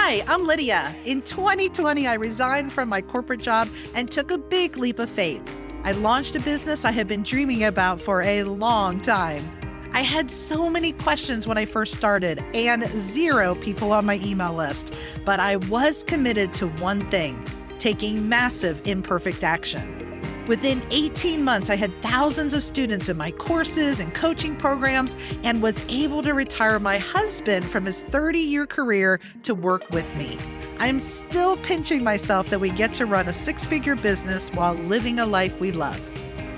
Hi, I'm Lydia. In 2020, I resigned from my corporate job and took a big leap of faith. I launched a business I had been dreaming about for a long time. I had so many questions when I first started and 0 people on my email list, but I was committed to one thing, taking massive imperfect action. Within 18 months, I had thousands of students in my courses and coaching programs and was able to retire my husband from his 30-year career to work with me. I'm still pinching myself that we get to run a 6-figure business while living a life we love.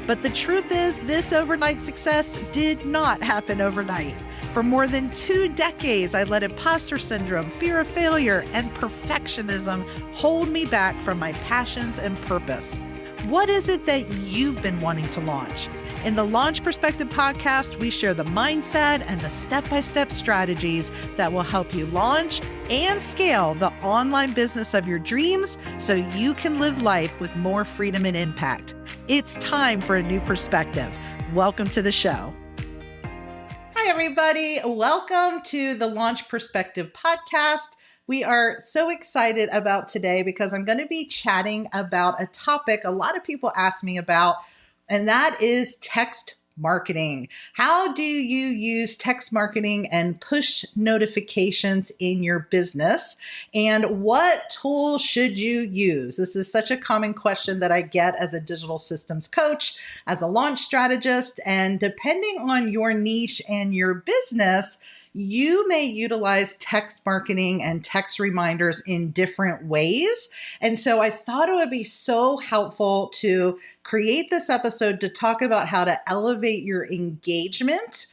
But the truth is, this overnight success did not happen overnight. For more than 2 decades, I let imposter syndrome, fear of failure, and perfectionism hold me back from my passions and purpose. What is it that you've been wanting to launch? In the Launch Perspective podcast, we share the mindset and the step-by-step strategies that will help you launch and scale the online business of your dreams so you can live life with more freedom and impact. It's time for a new perspective. Welcome to the show. Hi, everybody. Welcome to the Launch Perspective podcast. We are so excited about today because I'm going to be chatting about a topic a lot of people ask me about, and that is text marketing. How do you use text marketing and push notifications in your business? And what tools should you use? This is such a common question that I get as a digital systems coach, as a launch strategist, and depending on your niche and your business, you may utilize text marketing and text reminders in different ways. And so I thought it would be so helpful to create this episode to talk about how to elevate your engagement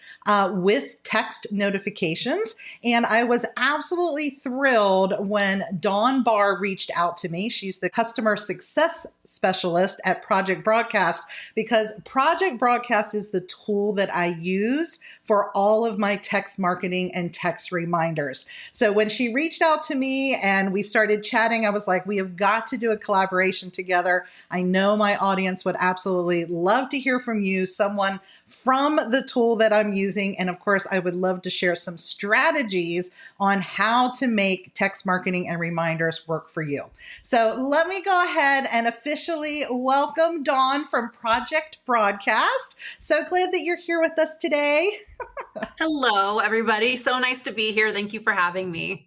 with text notifications. And I was absolutely thrilled when Dawn Barr reached out to me. She's the customer success specialist at Project Broadcast, because Project Broadcast is the tool that I use for all of my text marketing and text reminders. So when she reached out to me and we started chatting, I was like, we have got to do a collaboration together. I know my audience would absolutely love to hear from you, someone from the tool that I'm using. And of course, I would love to share some strategies on how to make text marketing and reminders work for you. So let me go ahead and officially welcome Dawn from Project Broadcast. So glad that you're here with us today. Hello, everybody. So nice to be here. Thank you for having me.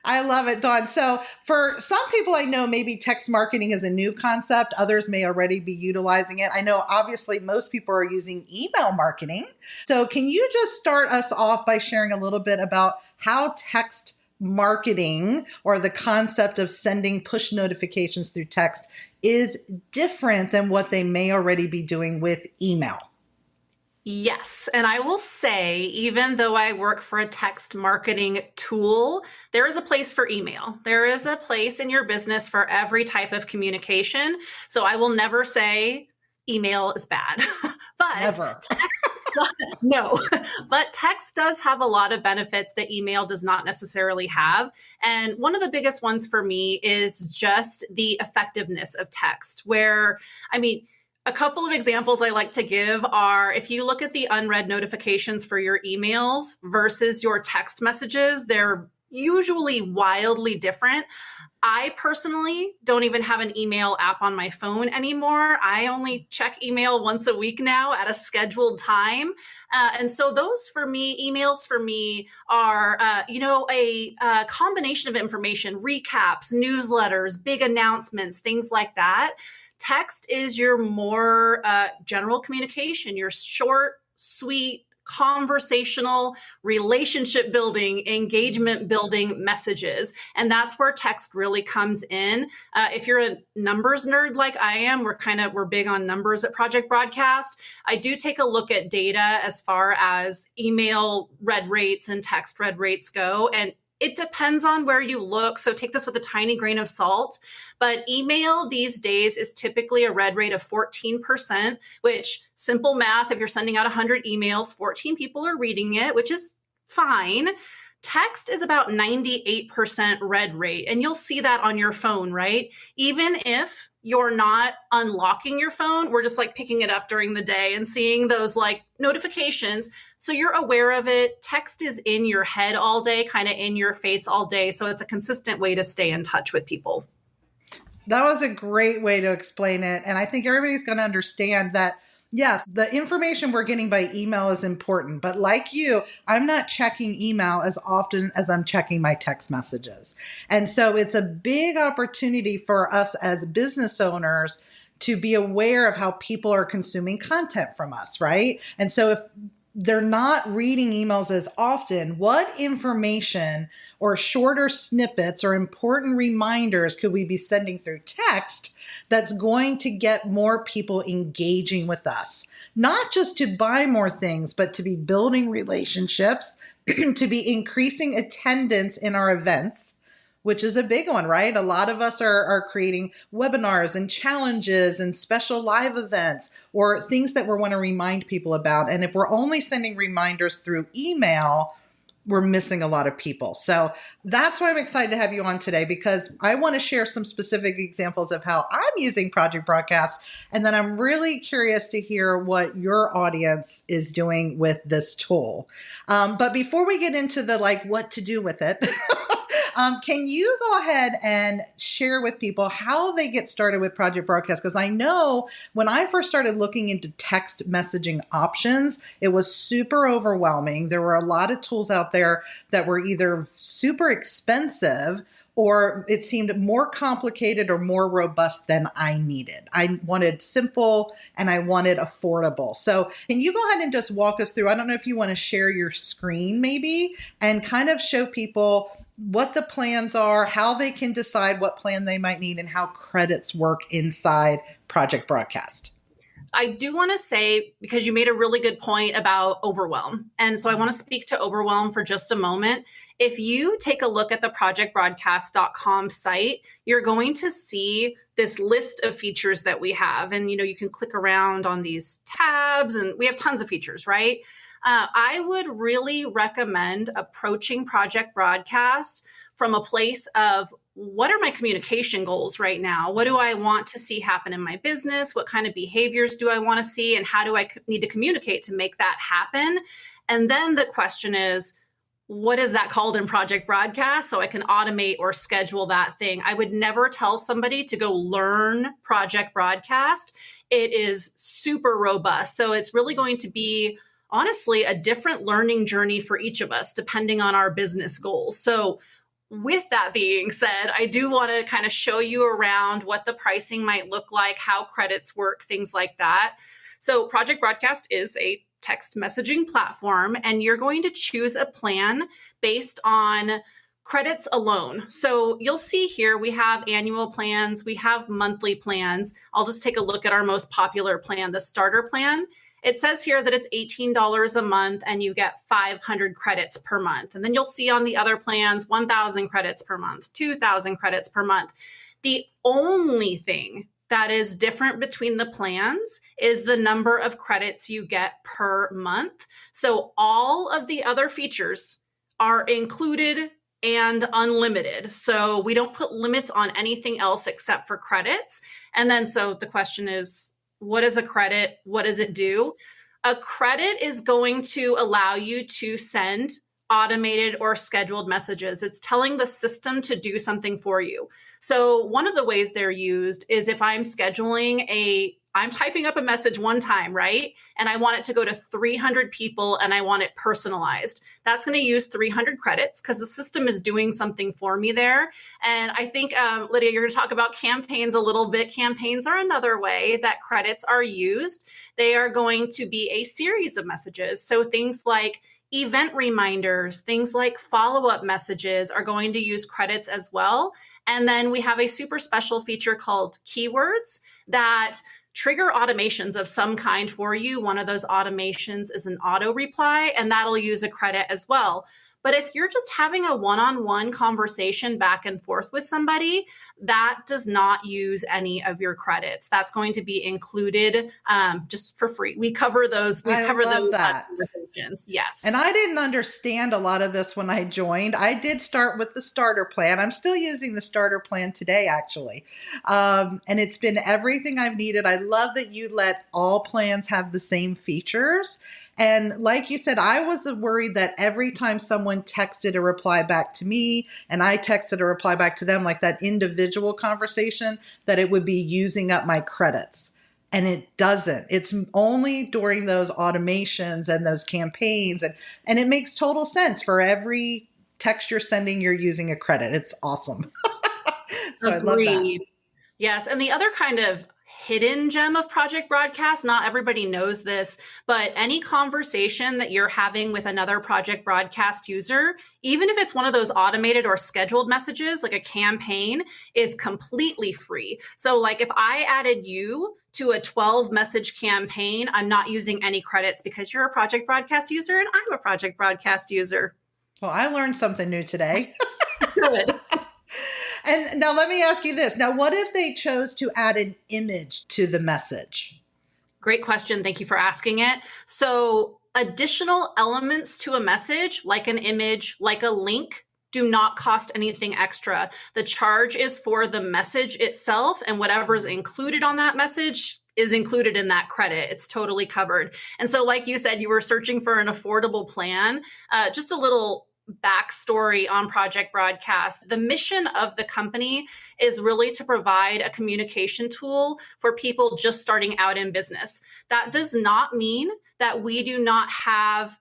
I love it, Dawn. So for some people I know, maybe text marketing is a new concept. Others may already be utilizing it. I know obviously most people are using email marketing. So can you just start us off by sharing a little bit about how text marketing, or the concept of sending push notifications through text, is different than what they may already be doing with email? Yes. And I will say, even though I work for a text marketing tool, there is a place for email. There is a place in your business for every type of communication. So I will never say email is bad, but Never. no, but text does have a lot of benefits that email does not necessarily have. And one of the biggest ones for me is just the effectiveness of text, where, a couple of examples I like to give are, if you look at the unread notifications for your emails versus your text messages, they're usually wildly different. I personally don't even have an email app on my phone anymore. I only check email once a week now at a scheduled time. And so emails for me are, a combination of information, recaps, newsletters, big announcements, things like that. Text is your more general communication, your short, sweet, conversational, relationship building, engagement building messages. And that's where text really comes in. If you're a numbers nerd like I am, we're big on numbers at Project Broadcast. I do take a look at data as far as email read rates and text read rates go. And it depends on where you look. So take this with a tiny grain of salt. But email these days is typically a read rate of 14%, which, simple math, if you're sending out 100 emails, 14 people are reading it, which is fine. Text is about 98% read rate. And you'll see that on your phone, right? Even if you're not unlocking your phone. We're just like picking it up during the day and seeing those like notifications. So you're aware of it. Text is in your head all day, kind of in your face all day. So it's a consistent way to stay in touch with people. That was a great way to explain it. And I think everybody's going to understand that, yes, the information we're getting by email is important. But like you, I'm not checking email as often as I'm checking my text messages. And so it's a big opportunity for us as business owners to be aware of how people are consuming content from us, right? And so if they're not reading emails as often, what information or shorter snippets or important reminders could we be sending through text that's going to get more people engaging with us? Not just to buy more things, but to be building relationships, to be increasing attendance in our events, which is a big one, right? A lot of us are creating webinars and challenges and special live events or things that we want to remind people about. And if we're only sending reminders through email, we're missing a lot of people. So that's why I'm excited to have you on today, because I want to share some specific examples of how I'm using Project Broadcast. And then I'm really curious to hear what your audience is doing with this tool. But before we get into the what to do with it, can you go ahead and share with people how they get started with Project Broadcast? Because I know when I first started looking into text messaging options, it was super overwhelming. There were a lot of tools out there that were either super expensive or it seemed more complicated or more robust than I needed. I wanted simple and I wanted affordable. So can you go ahead and just walk us through? I don't know if you want to share your screen maybe and kind of show people what the plans are, how they can decide what plan they might need, and how credits work inside Project Broadcast. I do want to say, because you made a really good point about overwhelm. And so I want to speak to overwhelm for just a moment. If you take a look at the projectbroadcast.com site, you're going to see this list of features that we have. And, you can click around on these tabs and we have tons of features, right? I would really recommend approaching Project Broadcast from a place of what are my communication goals right now? What do I want to see happen in my business? What kind of behaviors do I want to see? And how do I need to communicate to make that happen? And then the question is, what is that called in Project Broadcast? So I can automate or schedule that thing. I would never tell somebody to go learn Project Broadcast. It is super robust. So it's really going to be honestly a different learning journey for each of us, depending on our business goals. So with that being said, I do want to kind of show you around what the pricing might look like, how credits work, things like that. So Project Broadcast is a text messaging platform, and you're going to choose a plan based on credits alone. So you'll see here, we have annual plans, we have monthly plans. I'll just take a look at our most popular plan, the starter plan. It says here that it's $18 a month and you get 500 credits per month. And then you'll see on the other plans, 1,000 credits per month, 2,000 credits per month. The only thing that is different between the plans is the number of credits you get per month. So all of the other features are included and unlimited. So we don't put limits on anything else except for credits. And then so the question is, what is a credit? What does it do? A credit is going to allow you to send automated or scheduled messages. It's telling the system to do something for you. So one of the ways they're used is if I'm I'm typing up a message one time, right? And I want it to go to 300 people and I want it personalized. That's going to use 300 credits because the system is doing something for me there. And I think, Lydia, you're going to talk about campaigns a little bit. Campaigns are another way that credits are used. They are going to be a series of messages. So things like event reminders, things like follow-up messages are going to use credits as well. And then we have a super special feature called keywords that trigger automations of some kind for you. One of those automations is an auto reply, and that'll use a credit as well. But if you're just having a one-on-one conversation back and forth with somebody, that does not use any of your credits. That's going to be included just for free. We cover those. We cover those conversations. Yes. And I didn't understand a lot of this when I joined. I did start with the starter plan. I'm still using the starter plan today, actually. And it's been everything I've needed. I love that you let all plans have the same features. And like you said, I was worried that every time someone texted a reply back to me and I texted a reply back to them, like that individual conversation, that it would be using up my credits. And it doesn't. It's only during those automations and those campaigns. And it makes total sense. For every text you're sending, you're using a credit. It's awesome. So I love that. Yes. And the other kind of hidden gem of Project Broadcast, not everybody knows this, but any conversation that you're having with another Project Broadcast user, even if it's one of those automated or scheduled messages, like a campaign, is completely free. So like if I added you to a 12 message campaign, I'm not using any credits because you're a Project Broadcast user and I'm a Project Broadcast user. Well, I learned something new today. Good. And now let me ask you this. Now, what if they chose to add an image to the message? Great question. Thank you for asking it. So additional elements to a message, like an image, like a link, do not cost anything extra. The charge is for the message itself, and whatever is included on that message is included in that credit. It's totally covered. And so like you said, you were searching for an affordable plan. Just a little backstory on Project Broadcast. The mission of the company is really to provide a communication tool for people just starting out in business. That does not mean that we do not have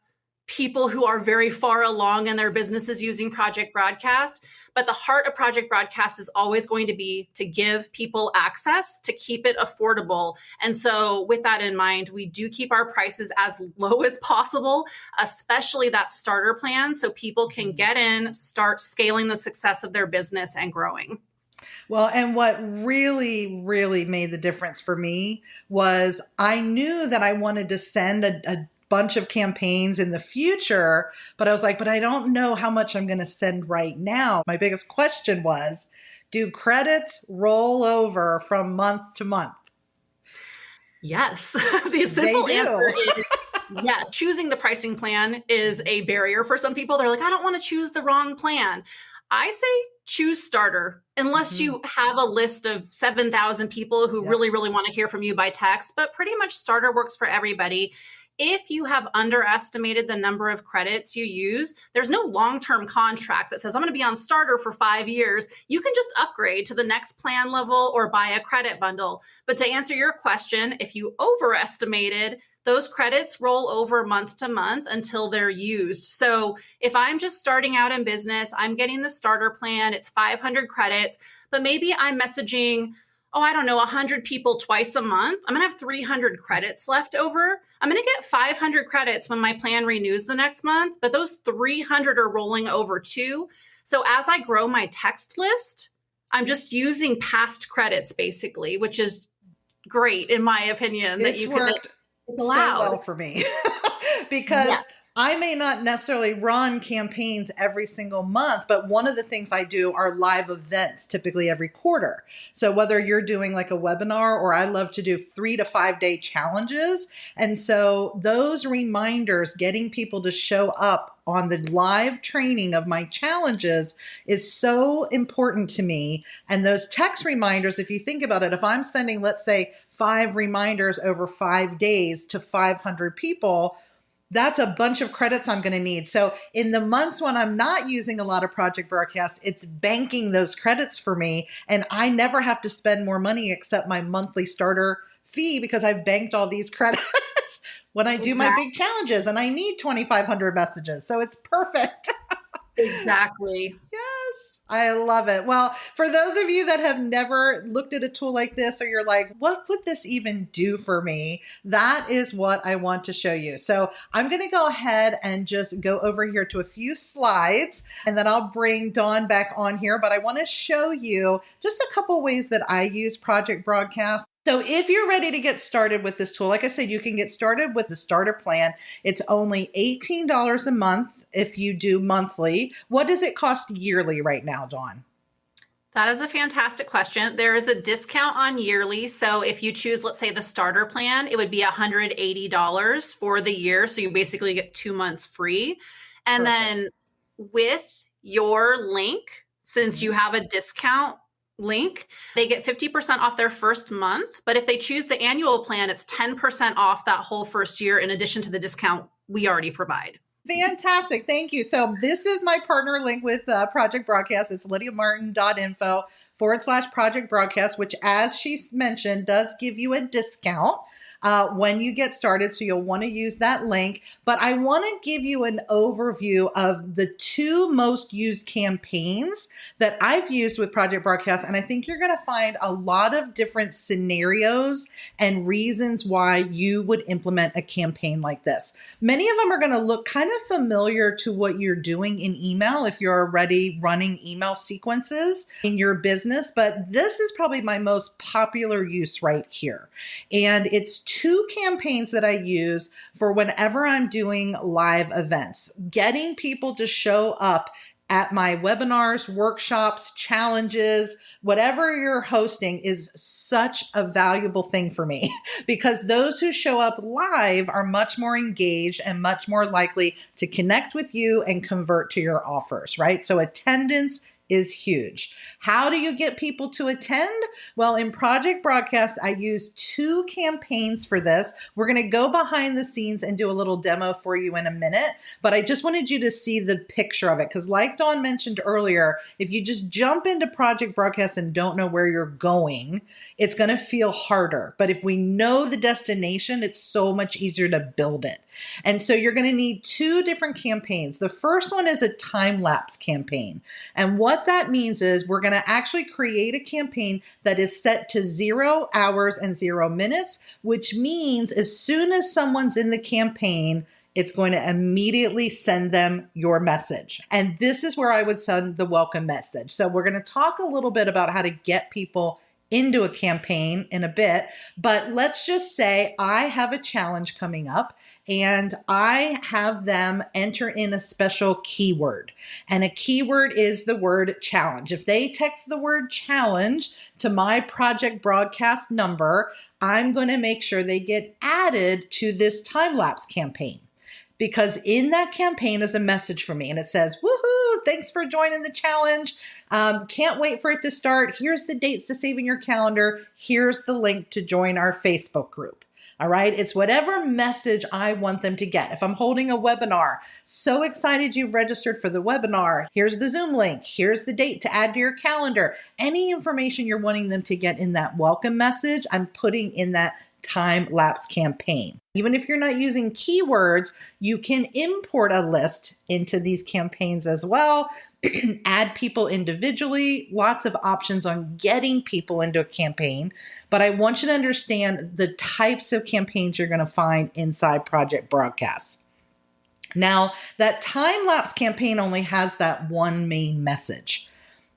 people who are very far along in their businesses using Project Broadcast. But the heart of Project Broadcast is always going to be to give people access, to keep it affordable. And so with that in mind, we do keep our prices as low as possible, especially that starter plan, so people can get in, start scaling the success of their business and growing. Well, and what really, really made the difference for me was I knew that I wanted to send a bunch of campaigns in the future, but I was like, but I don't know how much I'm going to send right now. My biggest question was, do credits roll over from month to month? Yes. The simple answer is yes. Choosing the pricing plan is a barrier for some people. They're like, I don't want to choose the wrong plan. I say choose starter, unless you have a list of 7,000 people who really, really want to hear from you by text, but pretty much starter works for everybody. If you have underestimated the number of credits you use, there's no long-term contract that says, I'm going to be on starter for 5 years. You can just upgrade to the next plan level or buy a credit bundle. But to answer your question, if you overestimated, those credits roll over month to month until they're used. So if I'm just starting out in business, I'm getting the starter plan, it's 500 credits, but maybe I'm messaging 100 people twice a month. I'm going to have 300 credits left over. I'm going to get 500 credits when my plan renews the next month, but those 300 are rolling over too. So as I grow my text list, I'm just using past credits basically, which is great in my opinion. It's worked so well for me because I may not necessarily run campaigns every single month, but one of the things I do are live events, typically every quarter. So whether you're doing like a webinar, or I love to do 3 to 5 day challenges. And so those reminders, getting people to show up on the live training of my challenges is so important to me. And those text reminders, if you think about it, if I'm sending, let's say 5 reminders over 5 days to 500 people, that's a bunch of credits I'm going to need. So in the months when I'm not using a lot of Project Broadcast, it's banking those credits for me. And I never have to spend more money except my monthly starter fee because I've banked all these credits when I do my big challenges and I need 2,500 messages. So it's perfect. Exactly. Yes. I love it. Well, for those of you that have never looked at a tool like this, or you're like, what would this even do for me? That is what I want to show you. So I'm going to go ahead and just go over here to a few slides, and then I'll bring Dawn back on here. But I want to show you just a couple ways that I use Project Broadcast. So if you're ready to get started with this tool, like I said, you can get started with the starter plan. It's only $18 a month. if you do monthly. What does it cost yearly right now, Dawn? That is a fantastic question. There is a discount on yearly. So if you choose, let's say, the starter plan, it would be $180 for the year. So you basically get 2 months free. And then with your link, since you have a discount link, they get 50% off their first month. But if they choose the annual plan, it's 10% off that whole first year in addition to the discount we already provide. Fantastic. Thank you. So this is my partner link with Project Broadcast. It's lydiamartin.info/Project Broadcast, which, as she mentioned, does give you a discount when you get started. So you'll want to use that link. But I want to give you an overview of the 2 most used campaigns that I've used with Project Broadcast. And I think you're going to find a lot of different scenarios and reasons why you would implement a campaign like this. Many of them are going to look kind of familiar to what you're doing in email if you're already running email sequences in your business. But this is probably my most popular use right here. And it's 2 campaigns that I use for whenever I'm doing live events, getting people to show up at my webinars, workshops, challenges, whatever you're hosting is such a valuable thing for me because those who show up live are much more engaged and much more likely to connect with you and convert to your offers, right? So attendance is huge. How do you get people to attend? Well, in Project Broadcast, I use 2 campaigns for this. We're going to go behind the scenes and do a little demo for you in a minute, but I just wanted you to see the picture of it because like Dawn mentioned earlier, if you just jump into Project Broadcast and don't know where you're going, it's going to feel harder. But if we know the destination, it's so much easier to build it. And so you're going to need 2 different campaigns. The first one is a time-lapse campaign. And what that means is we're going to actually create a campaign that is set to 0 hours and 0 minutes, which means as soon as someone's in the campaign, it's going to immediately send them your message. And this is where I would send the welcome message. So we're going to talk a little bit about how to get people into a campaign in a bit, but let's just say I have a challenge coming up and I have them enter in a special keyword. And a keyword is the word challenge. If they text the word challenge to my Project Broadcast number, I'm going to make sure they get added to this time-lapse campaign. Because in that campaign is a message for me and it says, woohoo, thanks for joining the challenge. Can't wait for it to start. Here's the dates to save in your calendar. Here's the link to join our Facebook group. All right. It's whatever message I want them to get. If I'm holding a webinar, so excited you've registered for the webinar. Here's the Zoom link. Here's the date to add to your calendar. Any information you're wanting them to get in that welcome message, I'm putting in that time-lapse campaign. Even if you're not using keywords, you can import a list into these campaigns as well. Add people individually, lots of options on getting people into a campaign. But I want you to understand the types of campaigns you're going to find inside Project Broadcast. Now, that time-lapse campaign only has that one main message.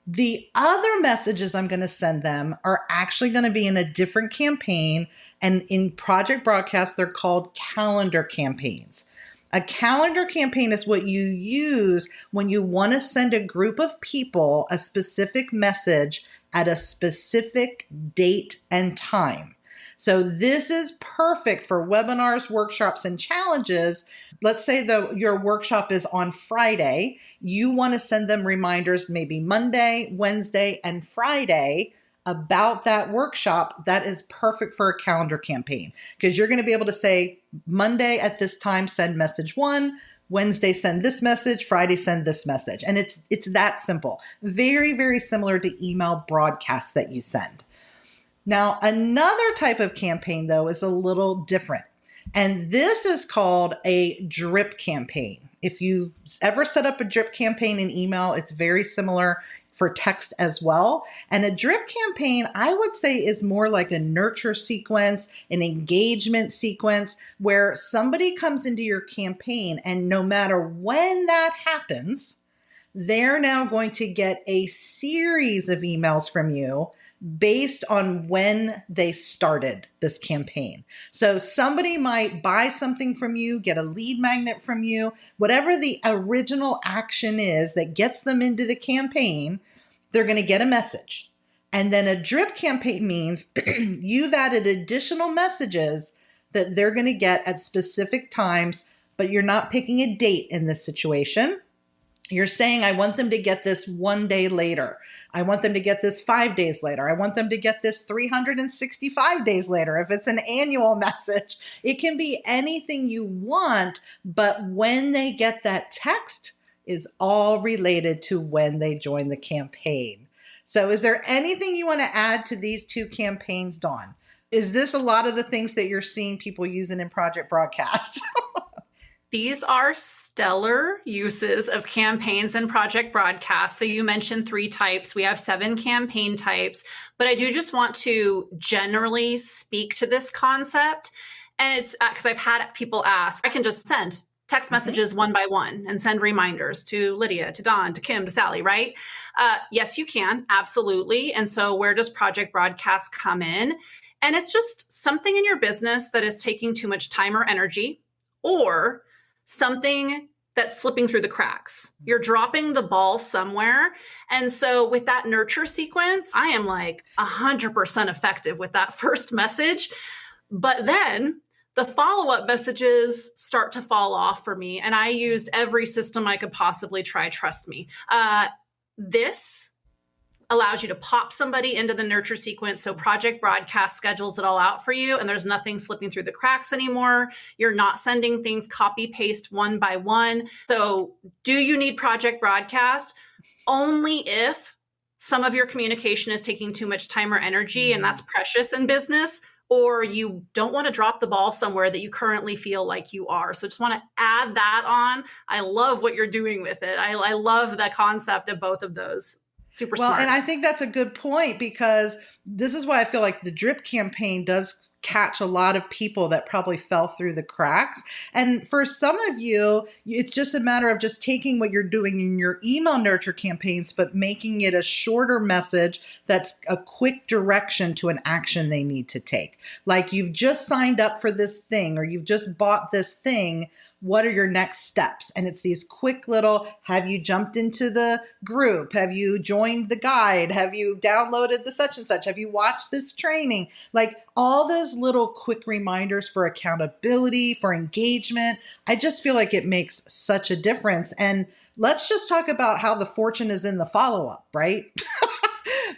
The other messages I'm going to send them are actually going to be in a different campaign. And in Project Broadcast, they're called calendar campaigns. A calendar campaign is what you use when you want to send a group of people a specific message at a specific date and time. So this is perfect for webinars, workshops, and challenges. Let's say your workshop is on Friday. You want to send them reminders maybe Monday, Wednesday, and Friday about that workshop. That is perfect for a calendar campaign because you're going to be able to say Monday at this time, send message 1, Wednesday, send this message, Friday, send this message. And it's that simple. Very, very similar to email broadcasts that you send. Now, another type of campaign, though, is a little different. And this is called a drip campaign. If you've ever set up a drip campaign in email, it's very similar for text as well. And a drip campaign, I would say, is more like a nurture sequence, an engagement sequence, where somebody comes into your campaign and no matter when that happens, they're now going to get a series of emails from you based on when they started this campaign. So somebody might buy something from you, get a lead magnet from you, whatever the original action is that gets them into the campaign, they're going to get a message. And then a drip campaign means you've added additional messages that they're going to get at specific times, but you're not picking a date in this situation. You're saying, I want them to get this 1 day later. I want them to get this 5 days later. I want them to get this 365 days later. If it's an annual message, it can be anything you want, but when they get that text is all related to when they join the campaign. So is there anything you want to add to these two campaigns, Dawn? Is this a lot of the things that you're seeing people using in Project Broadcast? These are stellar uses of campaigns and Project Broadcast. So you mentioned 3 types. We have 7 campaign types, but I do just want to generally speak to this concept. And it's because I've had people ask, I can just send text messages one by one and send reminders to Lydia, to Dawn, to Kim, to Sally, right? Yes, you can. Absolutely. And so where does Project Broadcast come in? And it's just something in your business that is taking too much time or energy, or something that's slipping through the cracks. You're dropping the ball somewhere. And so with that nurture sequence, I am like 100% effective with that first message. But then the follow-up messages start to fall off for me. And I used every system I could possibly try. Trust me. This allows you to pop somebody into the nurture sequence. So Project Broadcast schedules it all out for you, and there's nothing slipping through the cracks anymore. You're not sending things copy paste one by one. So do you need Project Broadcast? Only if some of your communication is taking too much time or energy, and that's precious in business, or you don't want to drop the ball somewhere that you currently feel like you are. So just want to add that on. I love what you're doing with it. I love the concept of both of those. Super smart. Well, and I think that's a good point, because this is why I feel like the drip campaign does catch a lot of people that probably fell through the cracks. And for some of you, it's just a matter of just taking what you're doing in your email nurture campaigns, but making it a shorter message that's a quick direction to an action they need to take. Like, you've just signed up for this thing, or you've just bought this thing. What are your next steps? And it's these quick little, have you jumped into the group? Have you joined the guide? Have you downloaded the such and such? Have you watched this training? Like, all those little quick reminders for accountability, for engagement. I just feel like it makes such a difference. And let's just talk about how the fortune is in the follow-up, right?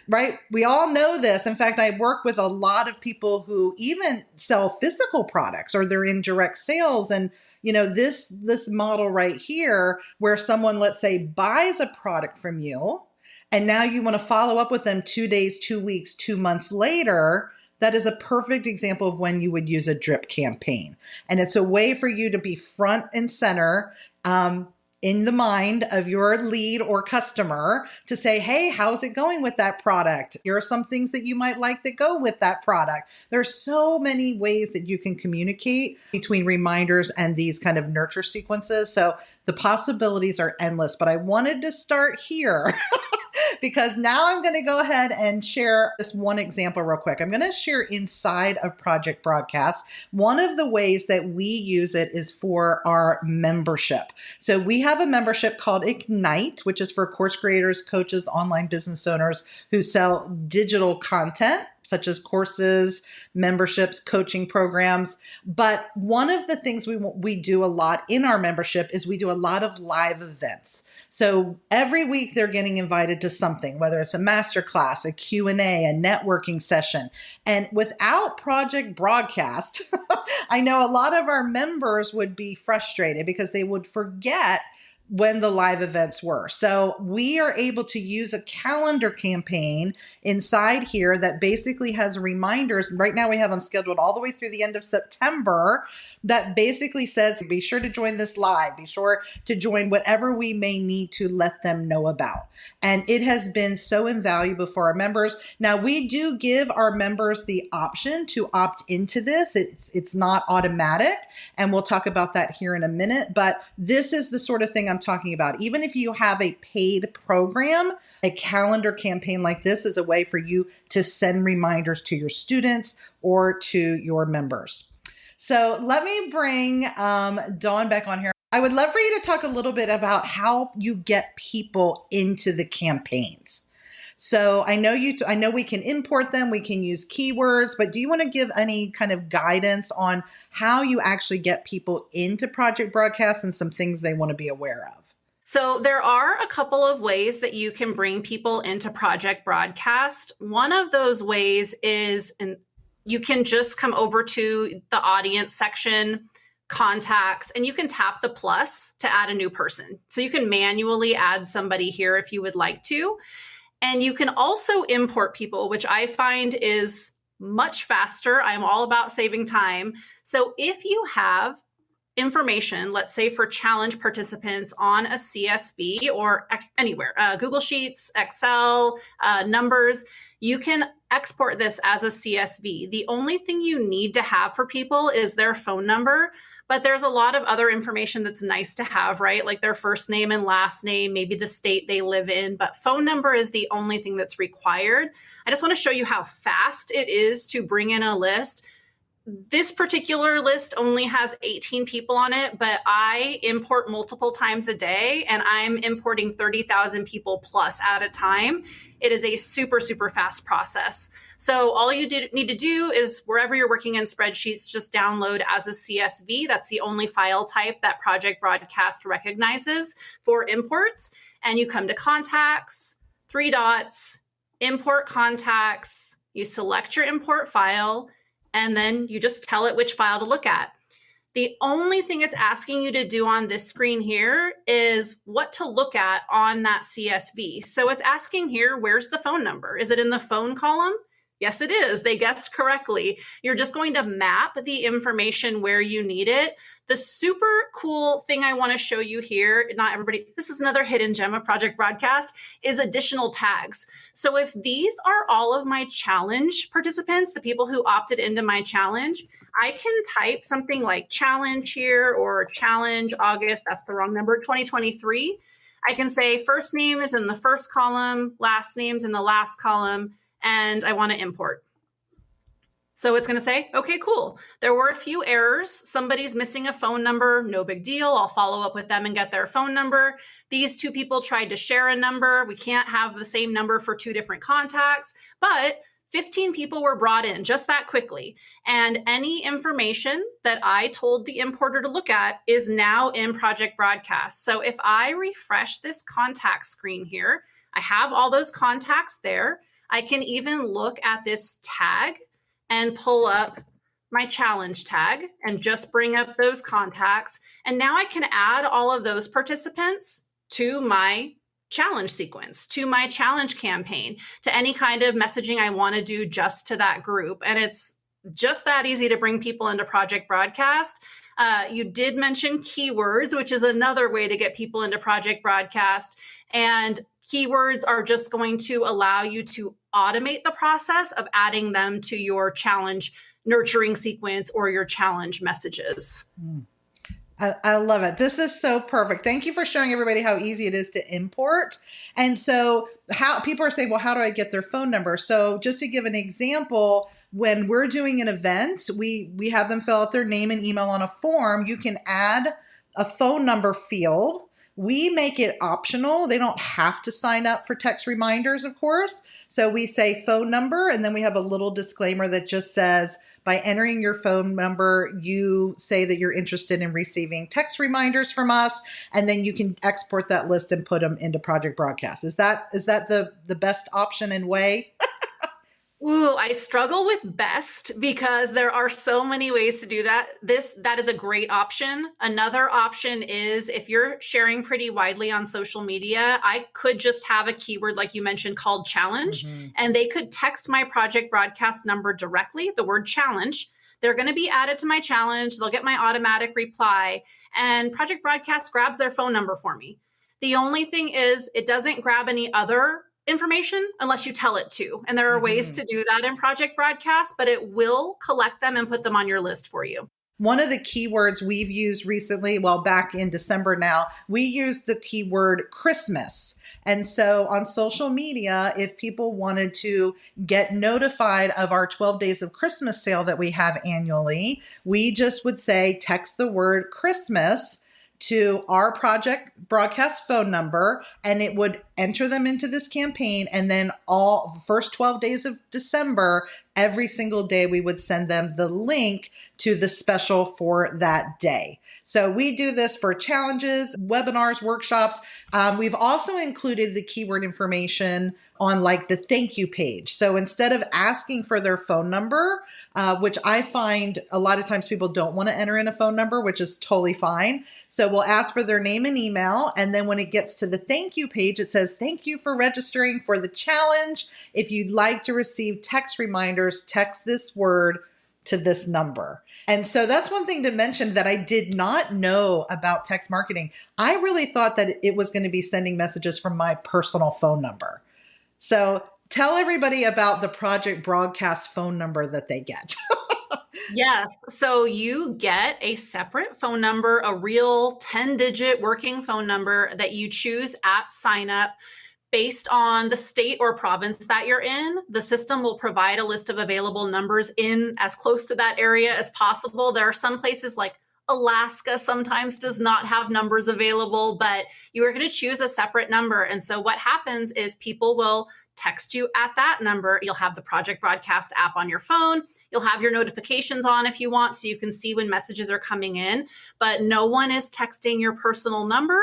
Right? We all know this. In fact, I work with a lot of people who even sell physical products, or they're in direct sales. And you know, this model right here, where someone, let's say, buys a product from you, and now you want to follow up with them 2 days, 2 weeks, 2 months later, that is a perfect example of when you would use a drip campaign. And it's a way for you to be front and center in the mind of your lead or customer to say, hey, how's it going with that product? Here are some things that you might like that go with that product. There's so many ways that you can communicate between reminders and these kind of nurture sequences. So the possibilities are endless, but I wanted to start here because now I'm going to go ahead and share this one example real quick. I'm going to share inside of Project Broadcast. One of the ways that we use it is for our membership. So we have a membership called Ignite, which is for course creators, coaches, online business owners who sell digital content, such as courses, memberships, coaching programs. But one of the things we do a lot in our membership is we do a lot of live events. So every week they're getting invited to something, whether it's a masterclass, a Q&A, a networking session. And without Project Broadcast, I know a lot of our members would be frustrated because they would forget when the live events were. So we are able to use a calendar campaign inside here that basically has reminders. Right now we have them scheduled all the way through the end of September that basically says, be sure to join this live, be sure to join whatever we may need to let them know about. And it has been so invaluable for our members. Now, we do give our members the option to opt into this. It's not automatic, and we'll talk about that here in a minute. But this is the sort of thing I'm talking about. Even if you have a paid program, a calendar campaign like this is a way for you to send reminders to your students or to your members. So let me bring Dawn back on here. I would love for you to talk a little bit about how you get people into the campaigns. So I know we can import them, we can use keywords, but do you want to give any kind of guidance on how you actually get people into Project Broadcast and some things they want to be aware of? So there are a couple of ways that you can bring people into Project Broadcast. One of those ways is, and you can just come over to the audience section, contacts, and you can tap the plus to add a new person. So you can manually add somebody here if you would like to. And you can also import people, which I find is much faster. I'm all about saving time. So if you have information, let's say for challenge participants on a CSV or anywhere, Google Sheets, Excel, numbers, you can export this as a CSV. The only thing you need to have for people is their phone number, but there's a lot of other information that's nice to have, right? Like their first name and last name, maybe the state they live in, but phone number is the only thing that's required. I just want to show you how fast it is to bring in a list. This particular list only has 18 people on it, but I import multiple times a day and I'm importing 30,000 people plus at a time. It is a super, super fast process. So all you need to do is wherever you're working in spreadsheets, just download as a CSV. That's the only file type that Project Broadcast recognizes for imports. And you come to contacts, 3 dots, import contacts, you select your import file, and then you just tell it which file to look at. The only thing it's asking you to do on this screen here is what to look at on that CSV. So it's asking here, where's the phone number? Is it in the phone column? Yes, it is. They guessed correctly. You're just going to map the information where you need it. The super cool thing I want to show you here, not everybody, this is another hidden gem of Project Broadcast, is additional tags. So if these are all of my challenge participants, the people who opted into my challenge, I can type something like challenge here or challenge August, that's the wrong number, 2023. I can say first name is in the first column, last name's in the last column, and I want to import. So it's going to say, okay, cool. There were a few errors. Somebody's missing a phone number. No big deal. I'll follow up with them and get their phone number. These 2 people tried to share a number. We can't have the same number for 2 different contacts, but 15 people were brought in just that quickly. And any information that I told the importer to look at is now in Project Broadcast. So if I refresh this contact screen here, I have all those contacts there. I can even look at this tag and pull up my challenge tag and just bring up those contacts. And now I can add all of those participants to my challenge sequence, to my challenge campaign, to any kind of messaging I want to do just to that group. And it's just that easy to bring people into Project Broadcast. You did mention keywords, which is another way to get people into Project Broadcast. And keywords are just going to allow you to automate the process of adding them to your challenge nurturing sequence or your challenge messages. I love it. This is so perfect. Thank you for showing everybody how easy it is to import. And so how people are saying, well, how do I get their phone number? So just to give an example, when we're doing an event, we have them fill out their name and email on a form. You can add a phone number field. We make it optional. They don't have to sign up for text reminders, of course. So we say phone number, and then we have a little disclaimer that just says, by entering your phone number, you say that you're interested in receiving text reminders from us, and then you can export that list and put them into Project Broadcast. Is that the best option and way? Ooh, I struggle with best because there are so many ways to do that. That is a great option. Another option is if you're sharing pretty widely on social media, I could just have a keyword like you mentioned called challenge, and they could text my Project Broadcast number directly, the word challenge. they're going to be added to my challenge. They'll get my automatic reply, and Project Broadcast grabs their phone number for me. The only thing is it doesn't grab any other information unless you tell it to. And there are ways to do that in Project Broadcast, but it will collect them and put them on your list for you. One of the keywords we've used recently, well, back in December now, we used the keyword Christmas. And so on social media, if people wanted to get notified of our 12 Days of Christmas sale that we have annually, we just would say, text the word Christmas to our Project Broadcast phone number, and it would enter them into this campaign. And then all the first 12 days of December, every single day, we would send them the link to the special for that day. So we do this for challenges, webinars, workshops. We've also included the keyword information on like the thank you page. So instead of asking for their phone number, which I find a lot of times people don't want to enter in a phone number, which is totally fine. So we'll ask for their name and email. And then when it gets to the thank you page, it says, thank you for registering for the challenge. If you'd like to receive text reminders, text this word to this number. And so that's one thing to mention that I did not know about text marketing. I really thought that it was going to be sending messages from my personal phone number. So tell everybody about the Project Broadcast phone number that they get. Yes. So you get a separate phone number, a real 10-digit working phone number that you choose at sign up. Based on the state or province that you're in, the system will provide a list of available numbers in as close to that area as possible. There are some places like Alaska sometimes does not have numbers available, but you are going to choose a separate number. And so what happens is people will text you at that number. You'll have the Project Broadcast app on your phone. You'll have your notifications on if you want, so you can see when messages are coming in, but no one is texting your personal number.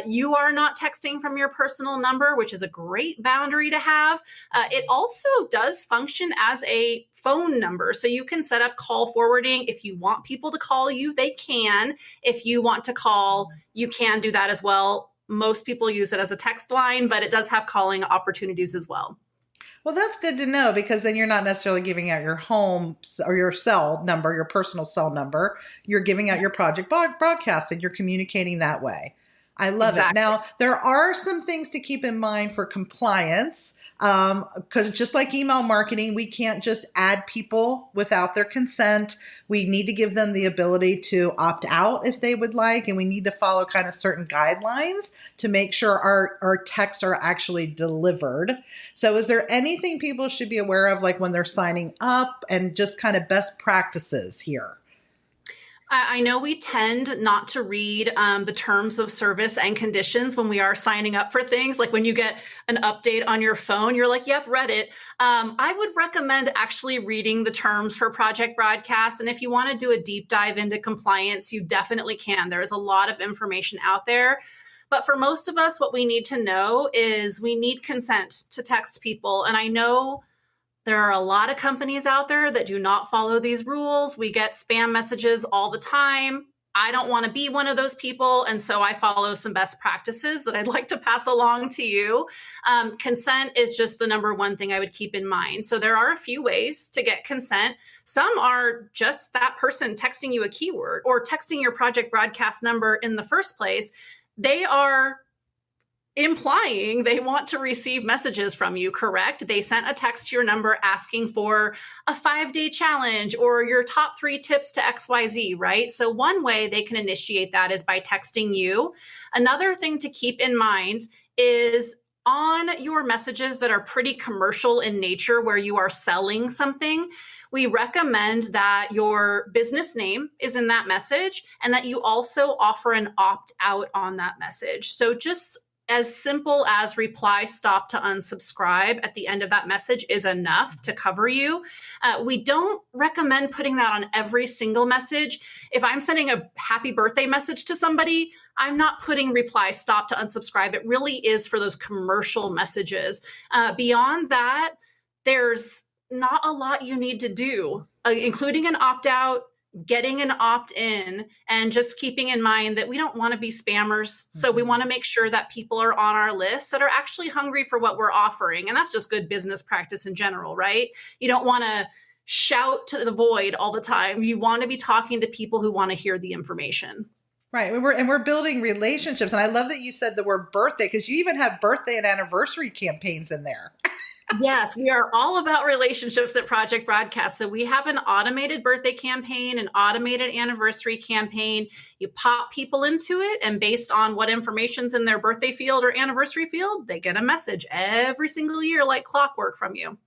You are not texting from your personal number, which is a great boundary to have. It also does function as a phone number. So you can set up call forwarding. If you want people to call you, they can. If you want to call, you can do that as well. Most people use it as a text line, but it does have calling opportunities as well. Well, that's good to know, because then you're not necessarily giving out your home or your cell number, your personal cell number. You're giving out your Project Broadcast and you're communicating that way. I love it. Now, there are some things to keep in mind for compliance. Because just like email marketing, we can't just add people without their consent. We need to give them the ability to opt out if they would like, and we need to follow kind of certain guidelines to make sure our texts are actually delivered. So is there anything people should be aware of, like when they're signing up, and just kind of best practices here? I know we tend not to read the terms of service and conditions when we are signing up for things. Like when you get an update on your phone, you're like, yep, read it. I would recommend actually reading the terms for Project Broadcast. And if you want to do a deep dive into compliance, you definitely can. There's a lot of information out there. But for most of us, what we need to know is we need consent to text people. And I know there are a lot of companies out there that do not follow these rules. We get spam messages all the time. I don't want to be one of those people. And so I follow some best practices that I'd like to pass along to you. Consent is just the number one thing I would keep in mind. So there are a few ways to get consent. Some are just that person texting you a keyword or texting your Project Broadcast number in the first place. They are implying they want to receive messages from you, correct? They sent a text to your number asking for a 5-day challenge or your top 3 tips to XYZ, right? So one way they can initiate that is by texting you. Another thing to keep in mind is on your messages that are pretty commercial in nature, where you are selling something, we recommend that your business name is in that message and that you also offer an opt-out on that message. So just as simple as reply stop to unsubscribe at the end of that message is enough to cover you. We don't recommend putting that on every single message. If I'm sending a happy birthday message to somebody, I'm not putting reply stop to unsubscribe. It really is for those commercial messages. Beyond that, there's not a lot you need to do, including an opt-out, getting an opt-in, and just keeping in mind that we don't want to be spammers. So we want to make sure that people are on our list that are actually hungry for what we're offering. And that's just good business practice in general, right? You don't want to shout to the void all the time. You want to be talking to people who want to hear the information. Right. We're building relationships. And I love that you said the word birthday, because you even have birthday and anniversary campaigns in there. Yes, we are all about relationships at Project Broadcast. So we have an automated birthday campaign, an automated anniversary campaign. You pop people into it, and based on what information's in their birthday field or anniversary field, they get a message every single year like clockwork from you.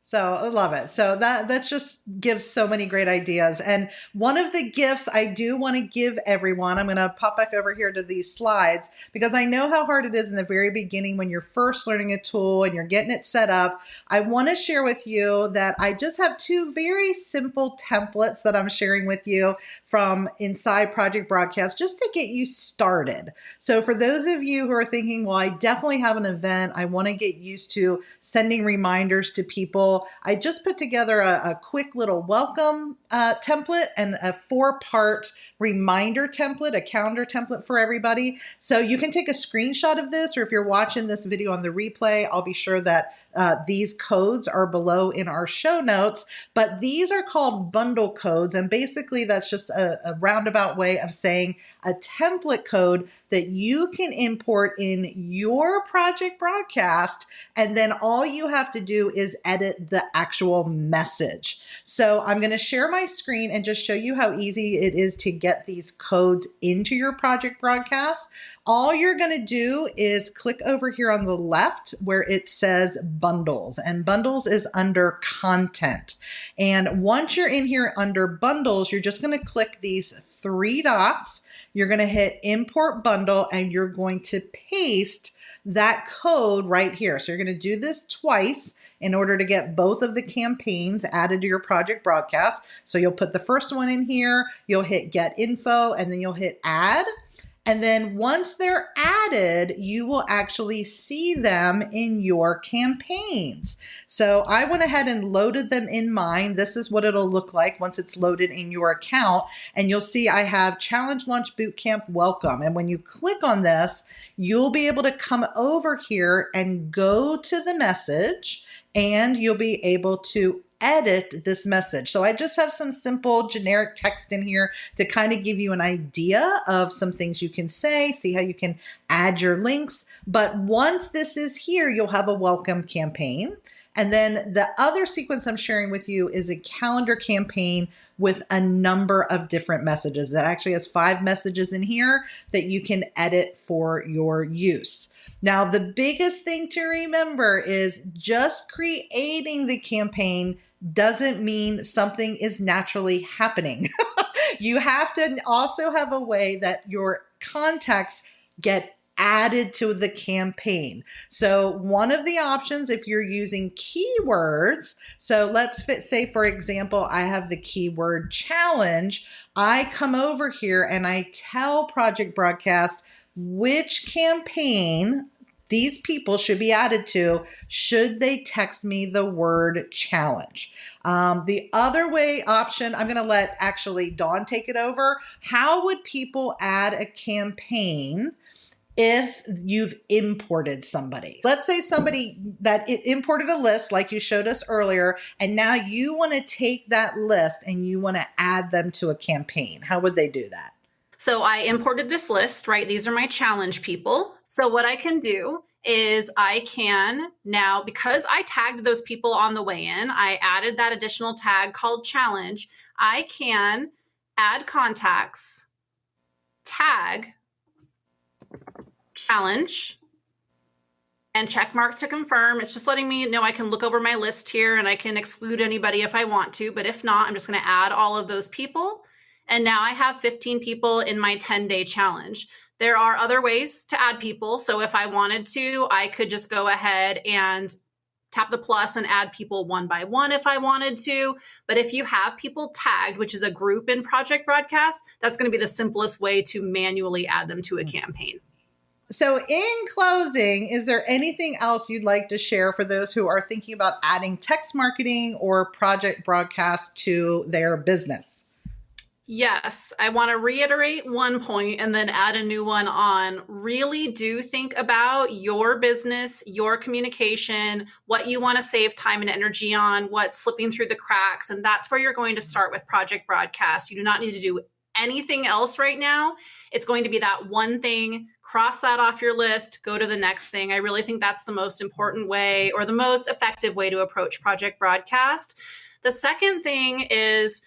So I love it. So that just gives so many great ideas. And one of the gifts I do want to give everyone, I'm going to pop back over here to these slides, because I know how hard it is in the very beginning when you're first learning a tool and you're getting it set up. I want to share with you that I just have 2 very simple templates that I'm sharing with you from inside Project Broadcast, just to get you started. So for those of you who are thinking, well, I definitely have an event, I want to get used to sending reminders to people, I just put together a quick little welcome template and a 4-part reminder template, a calendar template for everybody. So you can take a screenshot of this, or if you're watching this video on the replay, I'll be sure that these codes are below in our show notes, but these are called bundle codes. And basically that's just a roundabout way of saying a template code that you can import in your Project Broadcast. And then all you have to do is edit the actual message. So I'm going to share my screen and just show you how easy it is to get these codes into your Project Broadcast. All you're going to do is click over here on the left where it says bundles, and bundles is under content. And once you're in here under bundles, you're just going to click these 3 dots. You're going to hit import bundle, and you're going to paste that code right here. So you're going to do this twice in order to get both of the campaigns added to your Project Broadcast. So you'll put the first one in here, you'll hit get info, and then you'll hit add. And then once they're added, you will actually see them in your campaigns. So I went ahead and loaded them in mine. This is what it'll look like once it's loaded in your account. And you'll see I have Challenge Launch Bootcamp Welcome. And when you click on this, you'll be able to come over here and go to the message, and you'll be able to edit this message. So I just have some simple generic text in here to kind of give you an idea of some things you can say, see how you can add your links. But once this is here, you'll have a welcome campaign. And then the other sequence I'm sharing with you is a calendar campaign with a number of different messages. That actually has 5 messages in here that you can edit for your use. Now, the biggest thing to remember is just creating the campaign doesn't mean something is naturally happening. You have to also have a way that your contacts get added to the campaign. So one of the options, if you're using keywords, so let's say, for example, I have the keyword challenge. I come over here and I tell Project Broadcast which campaign these people should be added to should they text me the word challenge. The other way option, I'm going to let actually Dawn take it over. How would people add a campaign if you've imported somebody? Let's say somebody that imported a list like you showed us earlier, and now you want to take that list and you want to add them to a campaign. How would they do that? So I imported this list, right? These are my challenge people. So what I can do is I can now, because I tagged those people on the way in, I added that additional tag called challenge. I can add contacts, tag challenge, and check mark to confirm. It's just letting me know I can look over my list here and I can exclude anybody if I want to, but if not, I'm just going to add all of those people. And now I have 15 people in my 10-day challenge. There are other ways to add people. So if I wanted to, I could just go ahead and tap the plus and add people one by one if I wanted to. But if you have people tagged, which is a group in Project Broadcast, that's going to be the simplest way to manually add them to a campaign. So in closing, is there anything else you'd like to share for those who are thinking about adding text marketing or Project Broadcast to their business? Yes, I want to reiterate one point and then add a new one on. Really do think about your business, your communication, what you want to save time and energy on, what's slipping through the cracks. And that's where you're going to start with Project Broadcast. You do not need to do anything else right now. It's going to be that one thing. Cross that off your list, go to the next thing. I really think that's the most important way or the most effective way to approach Project Broadcast. The second thing is,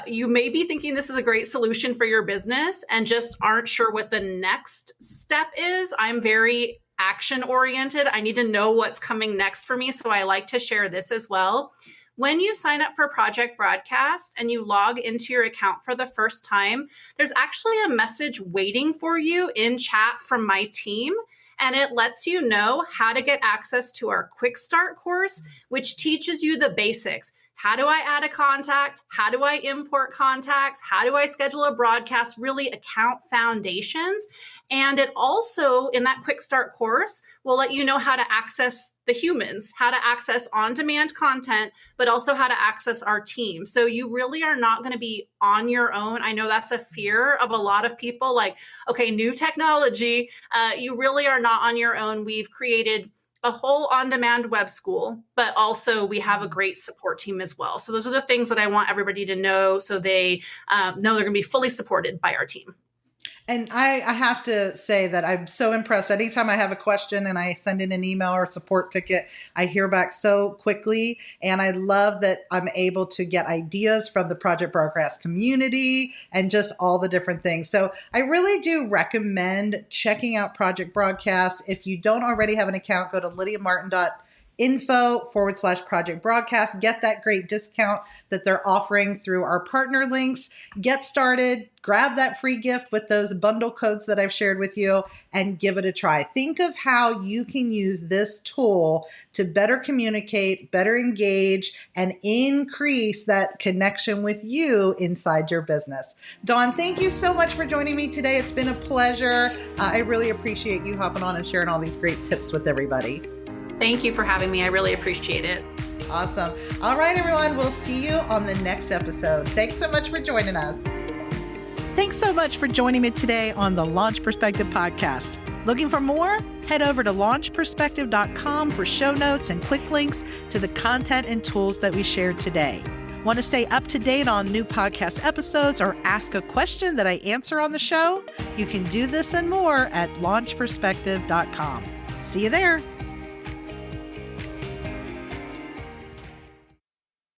you may be thinking this is a great solution for your business and just aren't sure what the next step is. I'm very action oriented. I need to know what's coming next for me. So I like to share this as well. When you sign up for Project Broadcast and you log into your account for the first time, there's actually a message waiting for you in chat from my team. And it lets you know how to get access to our Quick Start course, which teaches you the basics. How do I add a contact? How do I import contacts? How do I schedule a broadcast? Really account foundations. And it also, in that Quick Start course, will let you know how to access the humans, how to access on-demand content, but also how to access our team. So you really are not going to be on your own. I know that's a fear of a lot of people, like, okay, new technology. You really are not on your own. We've created a whole on-demand web school, but also we have a great support team as well. So those are the things that I want everybody to know so they know they're going to be fully supported by our team. And I have to say that I'm so impressed. Anytime I have a question and I send in an email or a support ticket, I hear back so quickly. And I love that I'm able to get ideas from the Project Broadcast community and just all the different things. So I really do recommend checking out Project Broadcast. If you don't already have an account, go to lydiamartin.info/Project Broadcast. Get that great discount that they're offering through our partner links. Get started, grab that free gift with those bundle codes that I've shared with you, and give it a try. Think of how you can use this tool to better communicate, better engage, and increase that connection with you inside your business. Dawn, thank you so much for joining me today. It's been a pleasure. I really appreciate you hopping on and sharing all these great tips with everybody. Thank you for having me. I really appreciate it. Awesome. All right, everyone. We'll see you on the next episode. Thanks so much for joining us. Thanks so much for joining me today on the Launch Perspective podcast. Looking for more? Head over to launchperspective.com for show notes and quick links to the content and tools that we shared today. Want to stay up to date on new podcast episodes or ask a question that I answer on the show? You can do this and more at launchperspective.com. See you there.